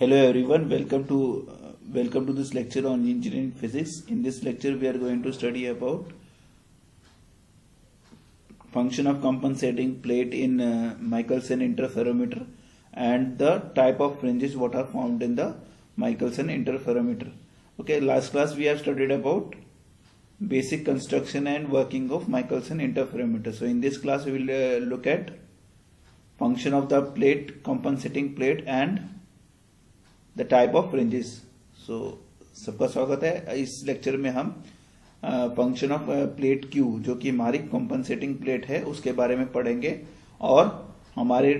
Hello everyone, welcome to this lecture on engineering physics. In this lecture we are going to study about function of compensating plate in Michelson interferometer and the type of fringes what are formed in the Michelson interferometer. Okay, last class we have studied about basic construction and working of Michelson interferometer. So in this class we will look at function of the plate, compensating plate and the type of fringes. So सबका स्वागत है. इस lecture में हम function of plate Q जो कि हमारी compensating plate है उसके बारे में पढ़ेंगे और हमारे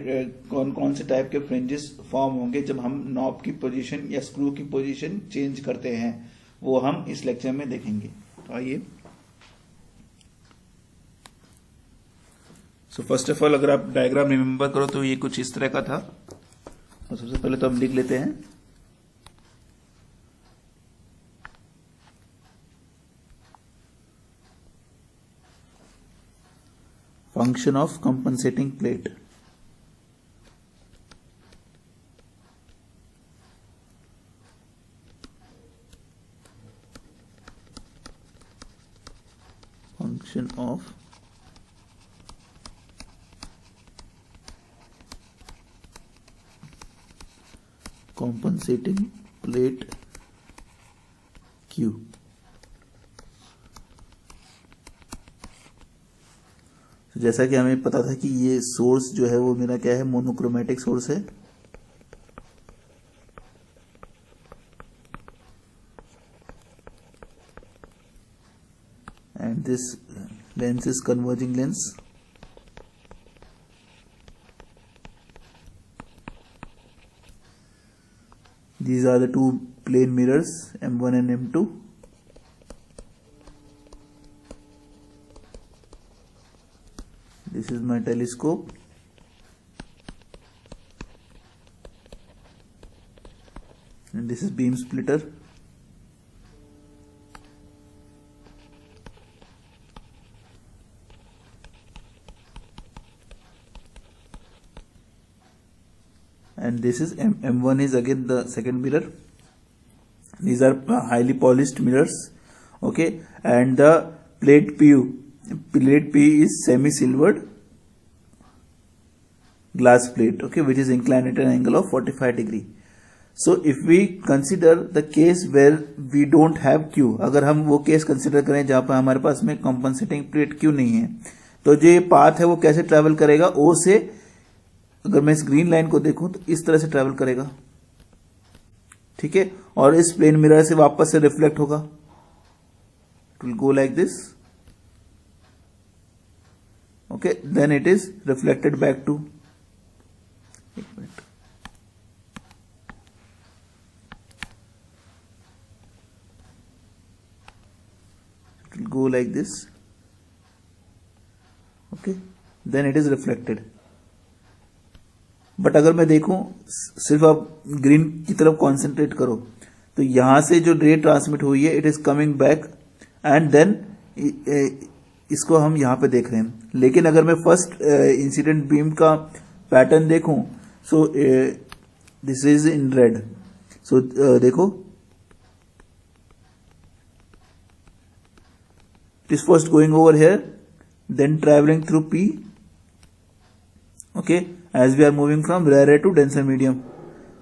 कौन कौन से टाइप के फ्रिंजेस फॉर्म होंगे जब हम नॉब की पोजीशन या स्क्रू की पोजीशन चेंज करते हैं वो हम इस लेक्चर में देखेंगे. तो आइए. सो फर्स्ट ऑफ ऑल अगर आप डायग्राम रिमेंबर करो तो ये कुछ इस तरह का था. तो सबसे पहले तो हम लिख लेते हैं function of compensating plate. Function of compensating plate Q. जैसा कि हमें पता था कि ये सोर्स जो है वो मेरा क्या है, मोनोक्रोमेटिक सोर्स है. And this lens is converging lens. These are the two plane mirrors M1 and M2. This is my telescope. And this is beam splitter. And this is M1 is again the second mirror. These are highly polished mirrors. Okay, and the plate P is semi-silvered glass plate, okay, which is inclined at an angle of 45 degree. So if we consider the case where we don't have Q, अगर हम वो case consider करें जहां पर हमारे पास में compensating plate Q नहीं है, तो जो ये पाथ है वो कैसे ट्रेवल करेगा? O से, अगर मैं इस ग्रीन लाइन को देखूं तो इस तरह से ट्रेवल करेगा, ठीक है, और इस प्लेन मिरर से वापस से रिफ्लेक्ट होगा. It will go like this. Okay, then it is reflected back to, it will go like this. Okay, then it is reflected. But अगर मैं देखूं, सिर्फ आप ग्रीन की तरफ कॉन्सेंट्रेट करो तो यहां से जो रे ट्रांसमिट हुई है it is coming back and then इसको हम यहां पे देख रहे हैं. लेकिन अगर मैं फर्स्ट इंसिडेंट बीम का पैटर्न देखूं, so this is in red. So देखो, it is first going over here, then travelling through P. Okay, as we are moving from rarer to denser medium.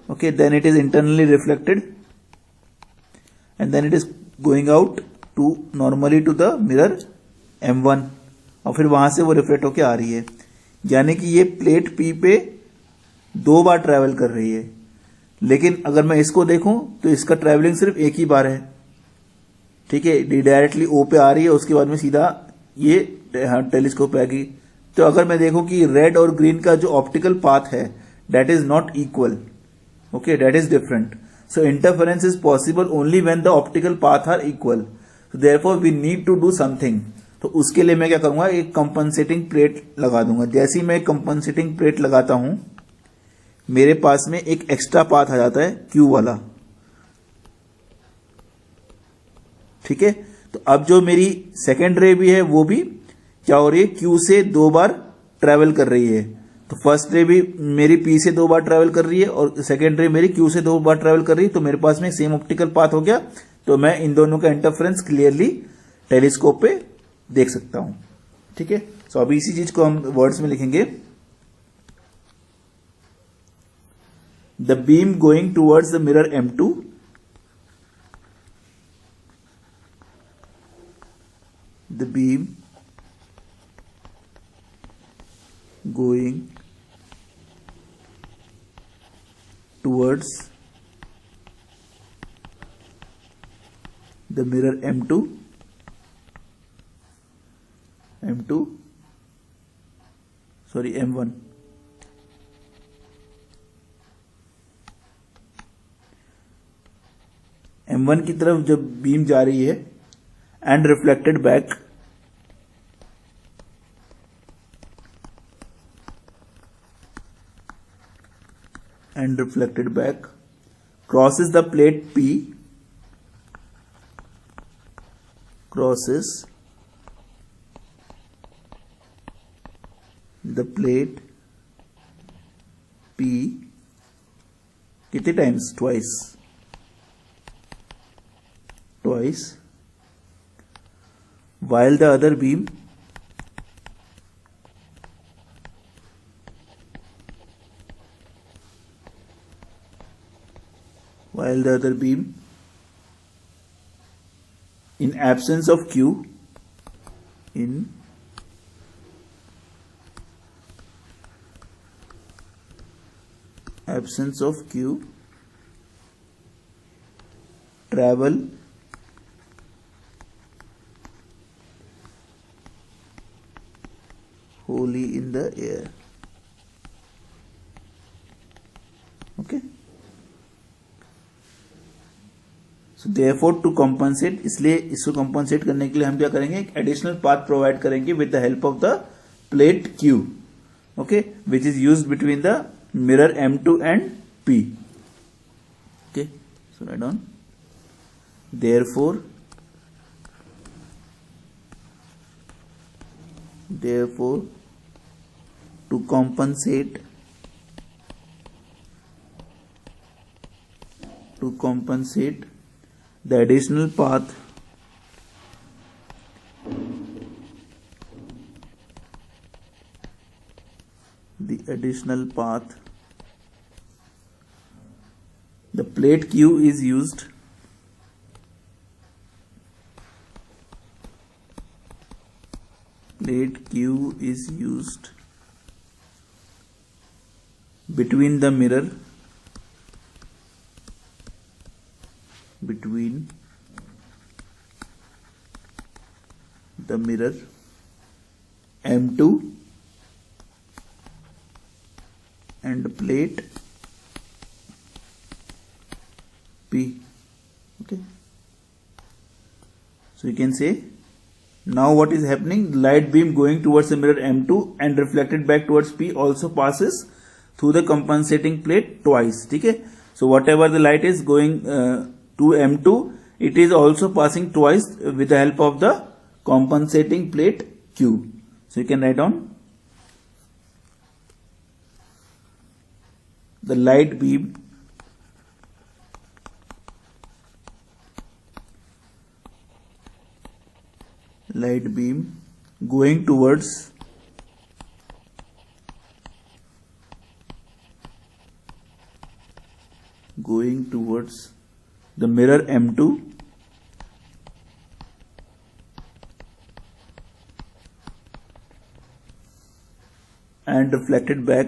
Okay, then it is internally reflected and then it is going out to normally to the mirror M1 और फिर वहां से वो reflect होके आ रही है. यानी कि ये प्लेट P पे दो बार ट्रेवल कर रही है. लेकिन अगर मैं इसको देखूं तो इसका ट्रेवलिंग सिर्फ एक ही बार है, ठीक है. डायरेक्टली O पे आ रही है, उसके बाद में सीधा ये टेलीस्कोप पे आ गई. तो अगर मैं देखूं कि रेड और ग्रीन का जो ऑप्टिकल पाथ है that is not equal, okay, that is different. So interference is possible only when the optical path are equal. So therefore we need to do something. तो उसके लिए मैं क्या करूंगा, एक कंपनसेटिंग प्लेट लगा दूंगा. जैसे ही मैं कंपनसेटिंग प्लेट लगाता हूं मेरे पास में एक एक्स्ट्रा पाथ आ जाता है Q वाला, ठीक है. तो अब जो मेरी सेकेंड रे भी है वो भी क्या हो रही है, क्यू से दो बार ट्रेवल कर रही है. तो फर्स्ट रे भी मेरी P से 2 बार ट्रैवल कर रही है और सेकेंड रे मेरी Q से 2 बार ट्रैवल कर रही है, तो मेरे पास में सेम ऑप्टिकल पाथ हो गया। तो मैं इन दोनों का इंटरफेरेंस क्लियरली टेलीस्कोप पे देख सकता हूं। ठीक है, सो अभी इसी चीज को हम वर्ड्स में लिखेंगे। The beam going towards the mirror M2 the beam going towards the mirror M2 sorry M1 M1 की तरफ जब बीम जा रही है and reflected back crosses the plate P, crosses the plate P कितने times? twice while the other beam in absence of Q travel wholly in the air. Okay, so therefore to compensate, इसलिए इसको compensate करने के लिए हम क्या करेंगे? एक additional path provide करेंगे with the help of the plate Q, okay, which is used between the mirror M2 and P. Okay, so write down. Therefore to compensate the additional path the plate Q is used between the mirror M2 and plate P. Okay, so you can say now what is happening? Light beam going towards the mirror M2 and reflected back towards P also passes through the compensating plate twice. Okay, so whatever the light is going to M2, it is also passing twice with the help of the compensating plate Q. So you can write down the light beam going towards the mirror M2 and reflected back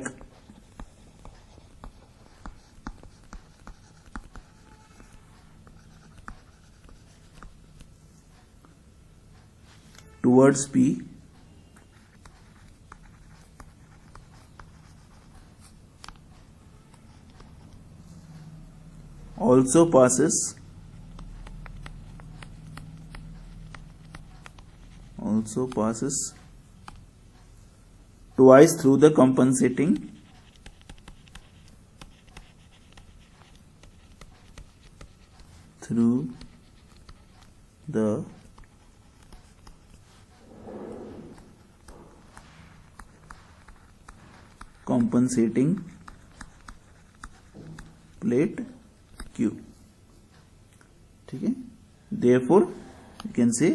towards P also passes twice through the compensating compensating plate Q. ठीक है, therefore you can say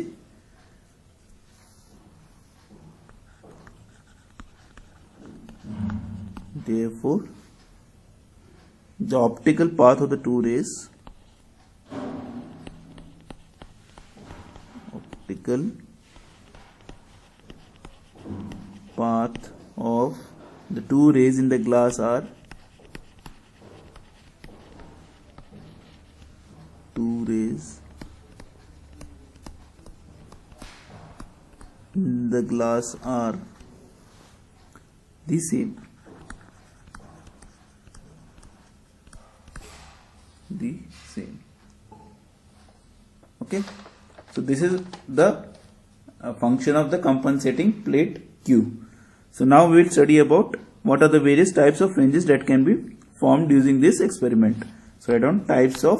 therefore the optical path of the two rays path of the two rays in the glass are two rays in the glass are the same. Okay, so this is the function of the compensating plate Q. So now we will study about what are the various types of fringes that can be formed using this experiment. So write down types of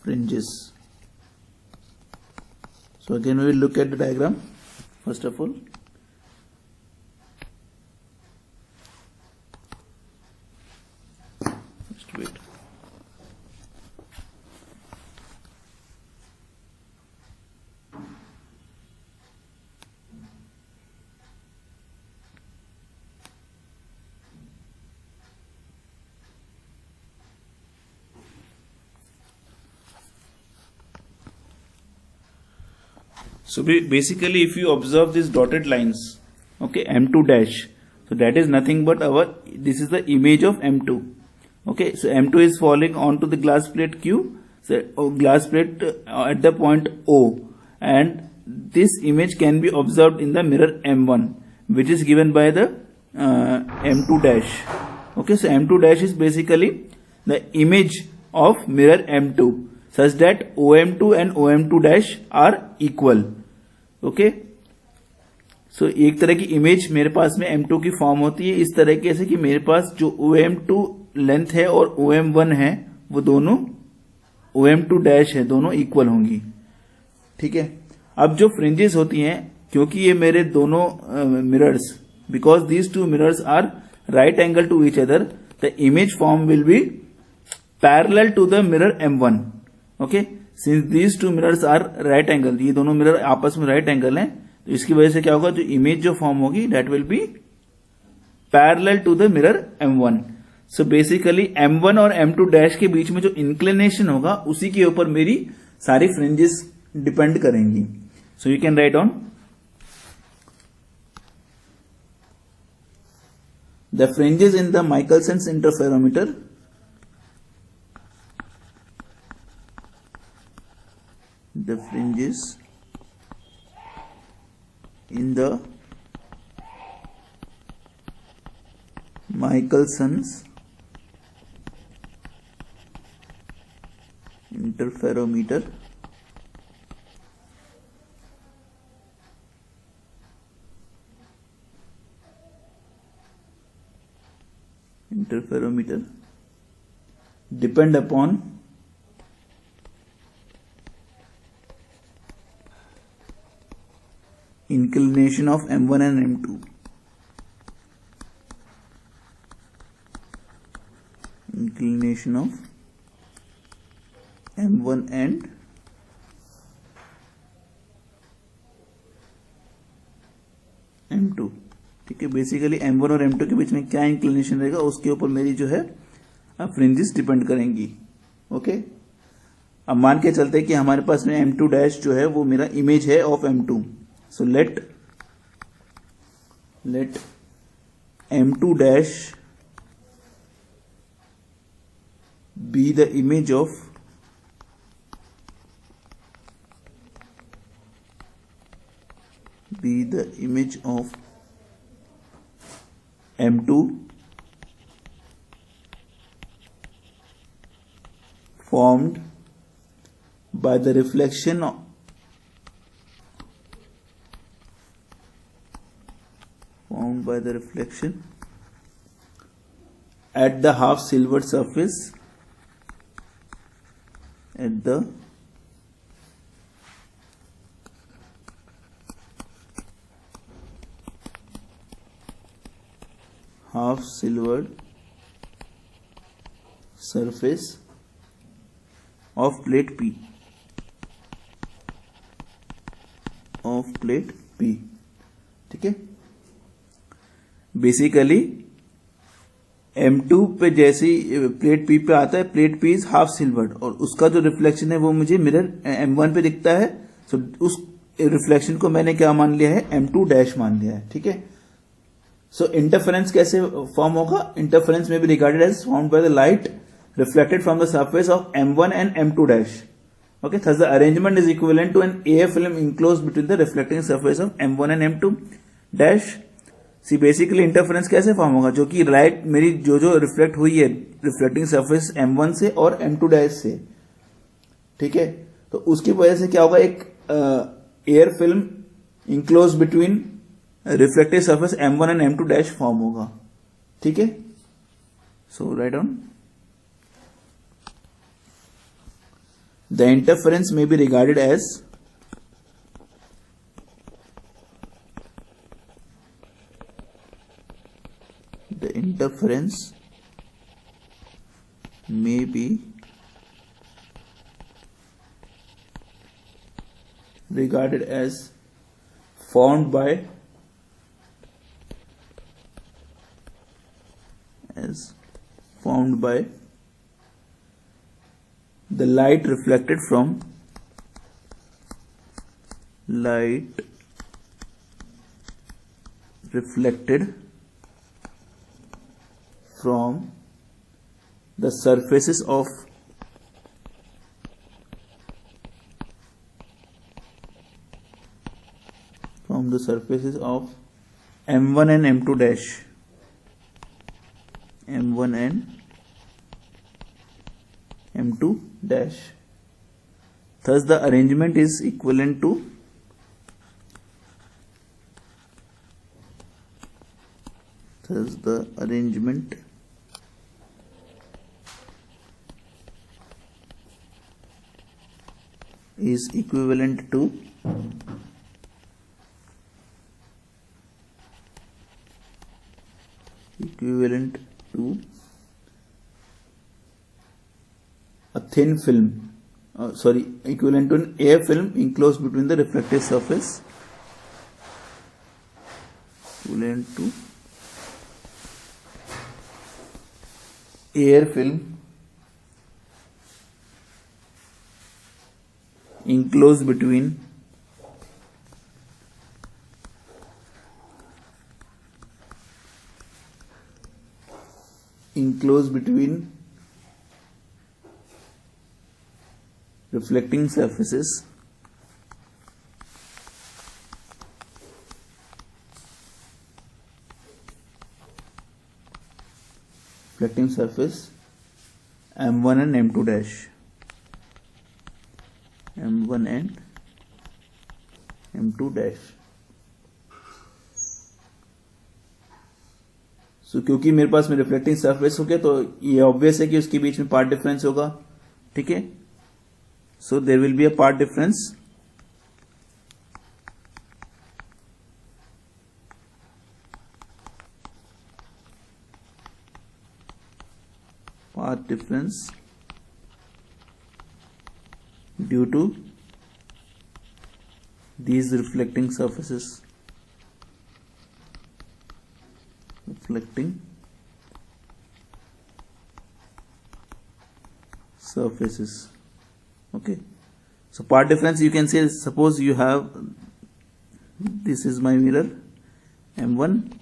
fringes. So again we will look at the diagram first of all. Just wait. So basically if you observe these dotted lines, okay, M2 dash, so that is nothing but this is the image of M2. Okay, so M2 is falling onto the glass plate Q, so glass plate at the point O, and this image can be observed in the mirror M1, which is given by the M2 dash. Okay, so M2 dash is basically the image of mirror M2 such that OM2 and OM2 dash are equal. Okay, so एक तरह की image मेरे पास में M2 की form होती है इस तरीके से कि मेरे पास जो OM2 लेंथ है और OM1 है वो दोनों OM2 डैश है, दोनों इक्वल होंगी. ठीक है, अब जो फ्रिंजेस होती हैं, क्योंकि ये मेरे दोनों mirrors, because these two mirrors are right angle to each other, the image form will be parallel to the mirror M1. Okay, since these two mirrors are right angle, ये दोनों मिरर आपस में राइट एंगल हैं, तो इसकी वजह से क्या होगा, जो इमेज जो फॉर्म होगी that will be parallel to the mirror M1. So basically M1 और M2 डैश के बीच में जो इंक्लिनेशन होगा उसी के ऊपर मेरी सारी फ्रिंजेस डिपेंड करेंगी. So you can write on the fringes in the Michelson's interferometer. The fringes in the Michelson's interferometer depend upon inclination of M1 and M2. Inclination of M1 and M2. ठीक है, basically M1 और M2 के बीच में क्या inclination रहेगा उसके ऊपर मेरी जो है फ्रिंजेस डिपेंड करेंगी. ओके, अब मान के चलते हैं कि हमारे पास में M2 डैश जो है वो मेरा इमेज है of M2. So let M2 dash be the image of M2 formed by the reflection at the half silver surface half silvered surface of plate P, ठीक है। बेसिकली M2 पे जैसे plate P पे आता है, plate P is half silvered और उसका जो रिफ्लेक्शन है वो मुझे मिरर M1 पे दिखता है। सो उस रिफ्लेक्शन को मैंने क्या मान लिया है, M2 डैश मान लिया है, ठीक है। सो इंटरफेरेंस कैसे फॉर्म होगा, इंटरफेरेंस में भी regarded as found by the light reflected from the surface of M1 and M2 dash. Okay, thus the arrangement is equivalent to an AF film enclosed between the reflecting surface of M1 and M2 dash. See, basically interference कैसे form होगा, जो कि light मेरी जो reflect हुई है reflecting surface M1 से और M2 डैश से, ठीक है। तो उसकी वजह से क्या होगा, एक air film enclose between reflective surface M1 and M2 dash form होगा, ठीक है। So write down, the interference may be regarded as formed by the light reflected from the surfaces of M1 and M2 dash, M1 and M2 dash. Thus the arrangement is equivalent to a thin film, equivalent to an air film enclosed between the reflective surface, equivalent to air film enclosed between reflecting surfaces M1 and M2 dash, M1 and M2 dash. सो क्योंकि मेरे पास में reflecting surface हो गया तो ये obvious है कि उसके बीच में पार्ट डिफरेंस होगा, ठीक है। So there will be a path difference, due to these reflecting surfaces. Okay, so part difference you can say, suppose you have, this is my mirror M1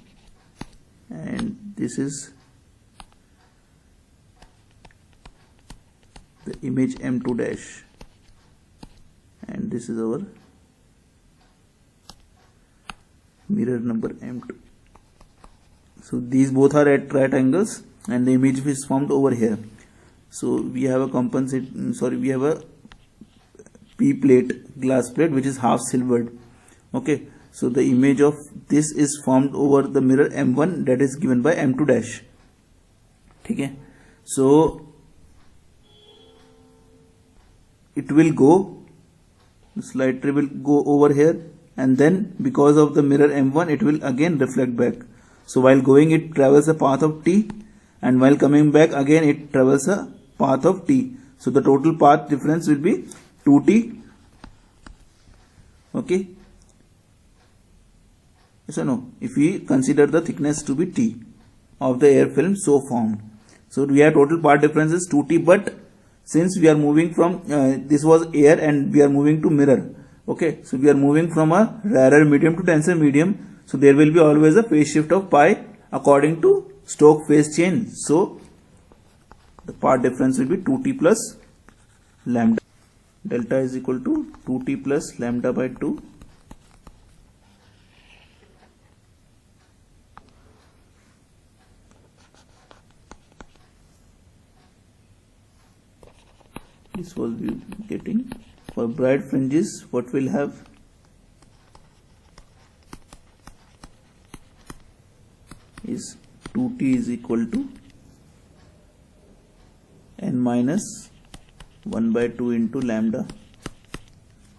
and this is the image M2 dash and this is our mirror number M2. So these both are at right angles and the image is formed over here. So we have we have a P plate, glass plate, which is half silvered. Okay, so the image of this is formed over the mirror M1 that is given by M2 dash. Okay, so it will go, this light ray will go over here and then because of the mirror M1 it will again reflect back. So while going it travels a path of t, and while coming back again it travels a path of t. So the total path difference will be 2t. Okay, yes or no? If we consider the thickness to be t of the air film so formed, so we have total path difference is 2t, but since we are moving from this was air and we are moving to mirror, okay, so we are moving from a rarer medium to denser medium, so there will be always a phase shift of pi according to Stokes phase change. So the path difference will be 2t plus lambda. Delta is equal to 2t plus lambda by 2. This was we getting for bright fringes. What we'll have is 2t is equal to n minus 1 by 2 into lambda,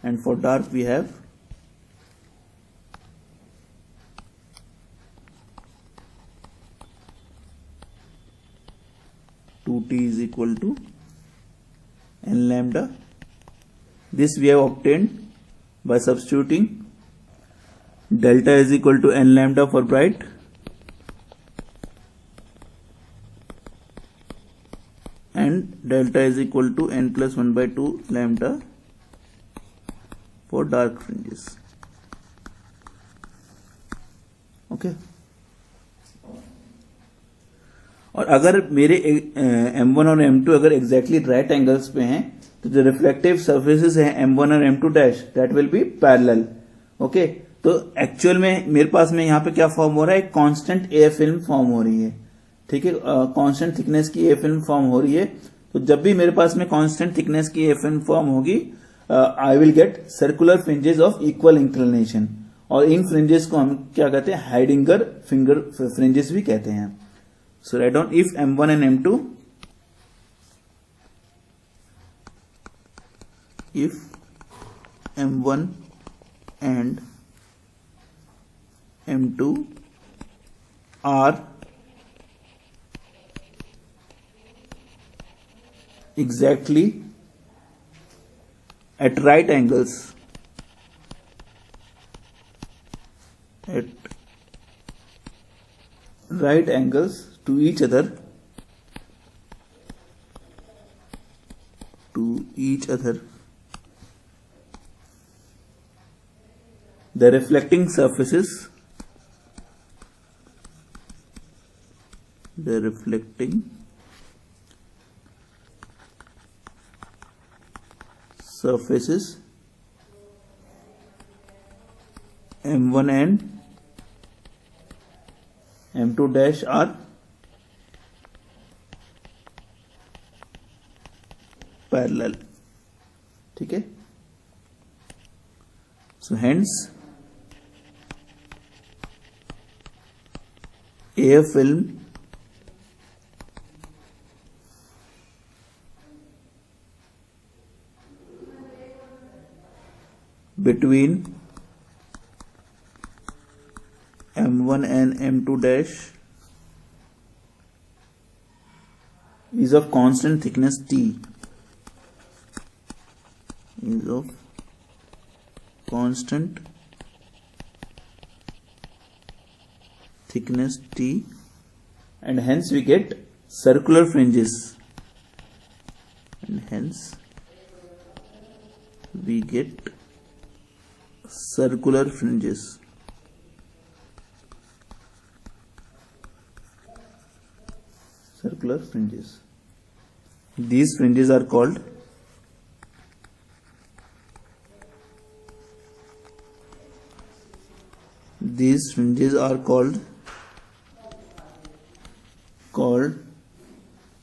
and for dark we have two t is equal to n lambda. This we have obtained by substituting delta is equal to n lambda for bright and delta is equal to n plus 1 by 2 lambda for dark fringes. Okay. और अगर मेरे M1 और M2 अगर exactly right angles पे हैं तो जो reflective surfaces हैं M1 और M2 dash that will be parallel. Okay, तो एक्चुअल में मेरे पास में यहाँ पे क्या फॉर्म हो रहा है, एक कांस्टेंट ए फिल्म फॉर्म हो रही है. ठीक है, कांस्टेंट थिकनेस की ए फिल्म फॉर्म हो रही है. तो जब भी मेरे पास में कांस्टेंट थिकनेस की ए फिल्म फॉर्म होगी I will get circular fringes of equal inclination, और इन फ्रिंजेस को हम क्या कहते हैं, हाइडिंगर फिंगर फ्रिंजेस भी कहते हैं. So write down if M1 and M2, if M1 and M2 are exactly at right angles, to each other, the reflecting surfaces M1 and M2 dash are parallel. ठीक है, so hence a film between M1 and M2 dash is of constant thickness T, and hence we get circular fringes, These fringes are called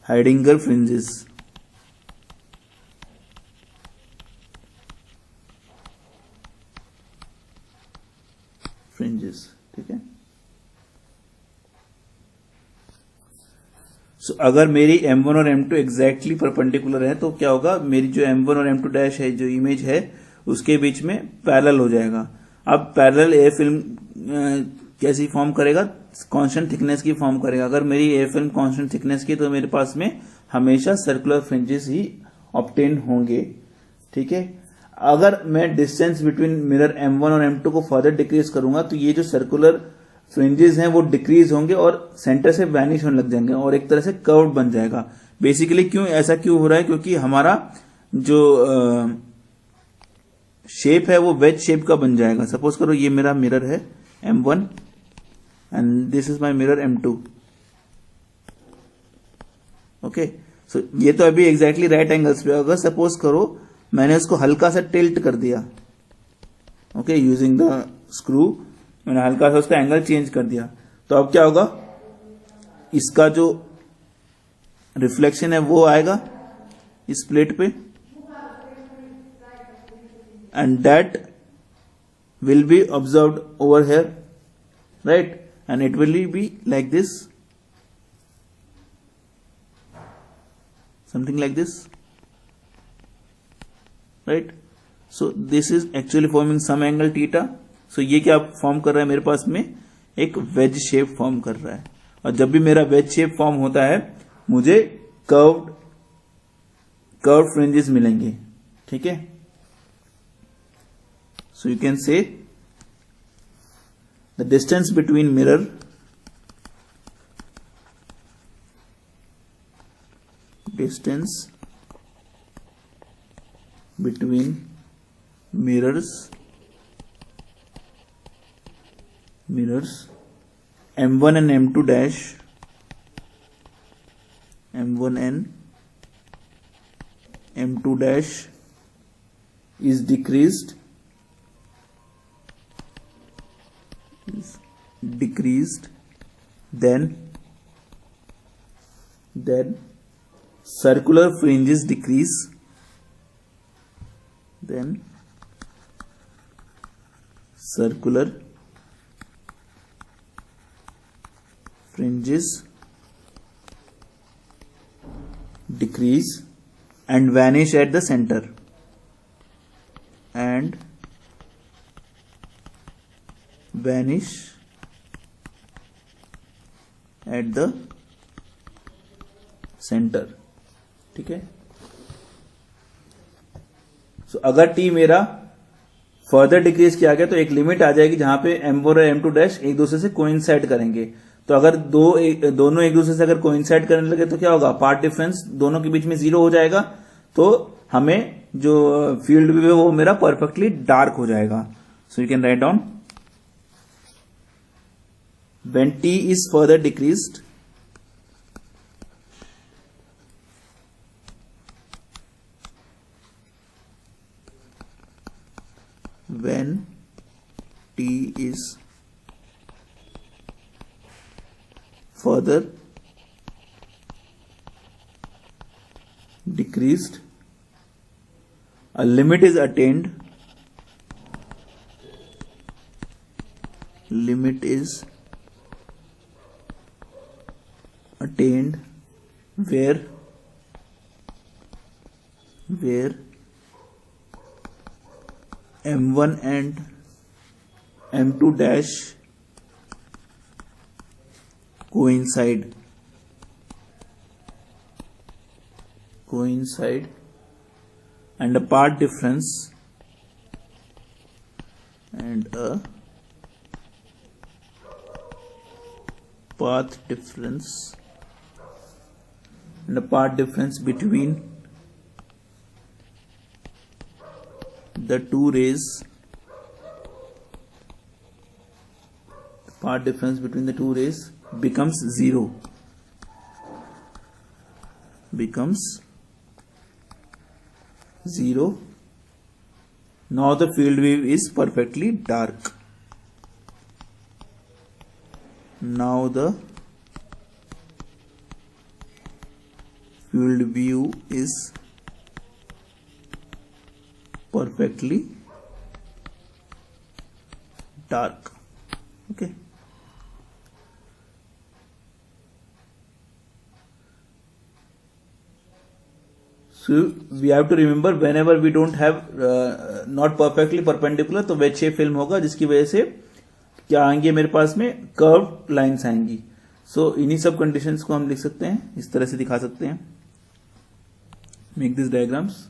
Heidinger fringes. ठीक है. सो अगर मेरी M1 और M2 exactly perpendicular है तो क्या होगा, मेरी जो M1 और M2 डैश है, जो इमेज है, उसके बीच में पैरेलल हो जाएगा. अब पैरेलल ए फिल्म कैसी फॉर्म करेगा, कांस्टेंट थिकनेस की फॉर्म करेगा। अगर मेरी एयर फिल्म कांस्टेंट थिकनेस की तो मेरे पास में हमेशा सर्कुलर फ्रिंजेस ही ऑब्टेन होंगे। ठीक है, अगर मैं डिस्टेंस बिटवीन मिरर M1 और M2 को फर्दर डिक्रीज करूंगा तो ये जो सर्कुलर फ्रिंजेस हैं वो डिक्रीज होंगे और सेंटर से वैनिश होने लग जाएंगे और एक तरह से कर्व बन जाएगा। बेसिकली क्यों ऐसा क्यों हो रहा है, क्योंकि हमारा जो शेप है वो वेज शेप का बन जाएगा। सपोज करो ये मेरा मिरर है M1 and this is my mirror M2। Okay, so ये तो अभी एग्जैक्टली राइट एंगल्स पे। अगर सपोज करो मैंने इसको हल्का सा टिल्ट कर दिया, ओके, यूजिंग द स्क्रू मैंने हल्का सा उसका एंगल चेंज कर दिया, तो अब क्या होगा, इसका जो रिफ्लेक्शन है वो आएगा इस प्लेट पे and that will B observed over here, right, and it will be like this, something like this, right? So this is actually forming some angle theta. So ये क्या फॉर्म कर रहा है मेरे पास में, एक वेज शेप फॉर्म कर रहा है। और जब भी मेरा वेज शेप फॉर्म होता है मुझे कर्व फ्रिंजेस मिलेंगे। ठीक है, so you can say the distance between mirror distance between mirrors M1 and M2 dash, M1 and M2 dash is decreased then circular fringes decrease, then circular fringes decrease and vanish at the center, and vanish at the center। ठीक है, सो अगर T मेरा further decrease किया गया तो एक limit आ जाएगी जहां पे M1 और M2 डैश एक दूसरे से कोइंसाइड करेंगे। तो अगर दोनों एक दूसरे से अगर कोइंसाइड करने लगे तो क्या होगा, पार्ट डिफरेंस दोनों के बीच में 0 हो जाएगा, तो हमें जो फील्ड व्यू है वो मेरा परफेक्टली डार्क हो जाएगा। So you can write down when T is further decreased, when T is further decreased, a limit is attained, where M1 and M2 dash coincide and a path difference between the two rays, becomes zero, now the field wave is perfectly dark, now the field view is perfectly dark. Okay, so we have to remember whenever we don't have not perfectly perpendicular तो veg shape film होगा, जिसकी वजह से क्या आएंगे मेरे पास में, curve lines आएंगी। सो इन्हीं सब कंडीशंस को हम लिख सकते हैं, इस तरह से दिखा सकते हैं। Make this diagrams.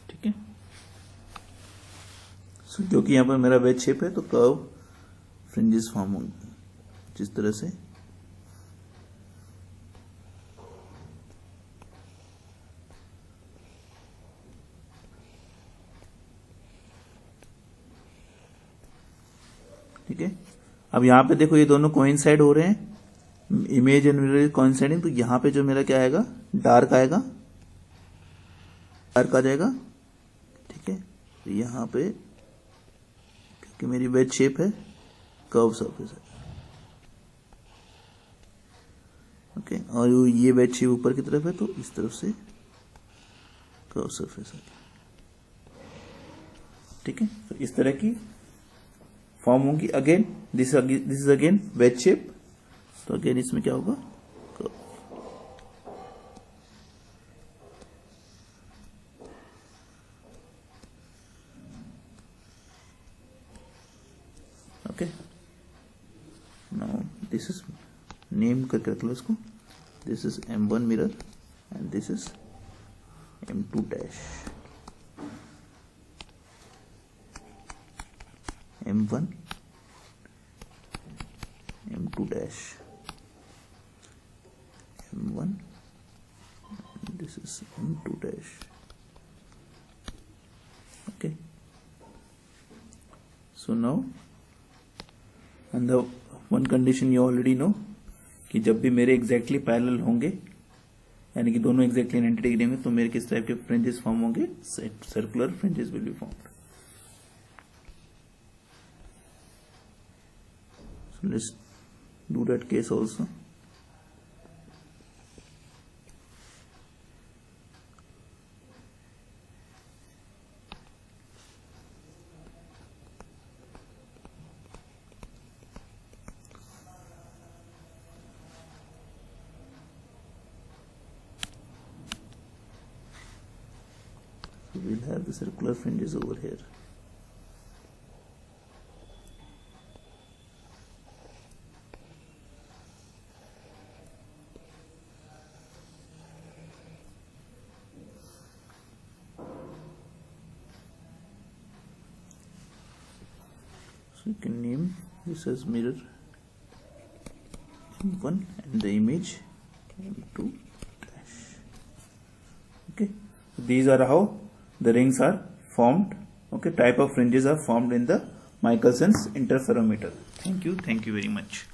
ठीक है, सो जो कि यहाँ पर मेरा वेज शेप है, तो कर्व फ्रिंजेस फॉर्म होंगी जिस तरह से। ठीक है, अब यहाँ पे देखो ये दोनों कोइंसाइड हो रहे हैं, इमेज एंड मिरर कोइंसाइडिंग। तो यहाँ पे जो मेरा क्या आएगा, डार्क आएगा, डार्क आ जाएगा। ठीक है, तो यहाँ पे क्योंकि मेरी वेज शेप है, कर्व सरफेस है। ओके, और ये वेज शेप ऊपर की तरफ है, तो इस तरफ से कर्व सरफेस है। ठीक है, तो इस तरह की फॉर्म होगी। Again this is again veg shape, तो अगेन इसमें क्या होगा, curve. Okay, now this is name करके रख लो इसको। This is M1 mirror and this is M2 dash. M1 M2 dash, M1 and this is M2 dash. Okay, so now and the one condition you already know कि जब भी मेरे exactly parallel होंगे, यानी कि दोनों एग्जैक्टली 90 डिग्री होंगे, तो मेरे किस टाइप के फ्रिंजेस फॉर्म होंगे, circular fringes will be formed. So let's do that case also. So we'll have the circular fringes over here. So you can name this as mirror M1 and the image M2 dash. Okay, so these are how the rings are formed. Okay, type of fringes are formed in the Michelson's interferometer. Thank you very much.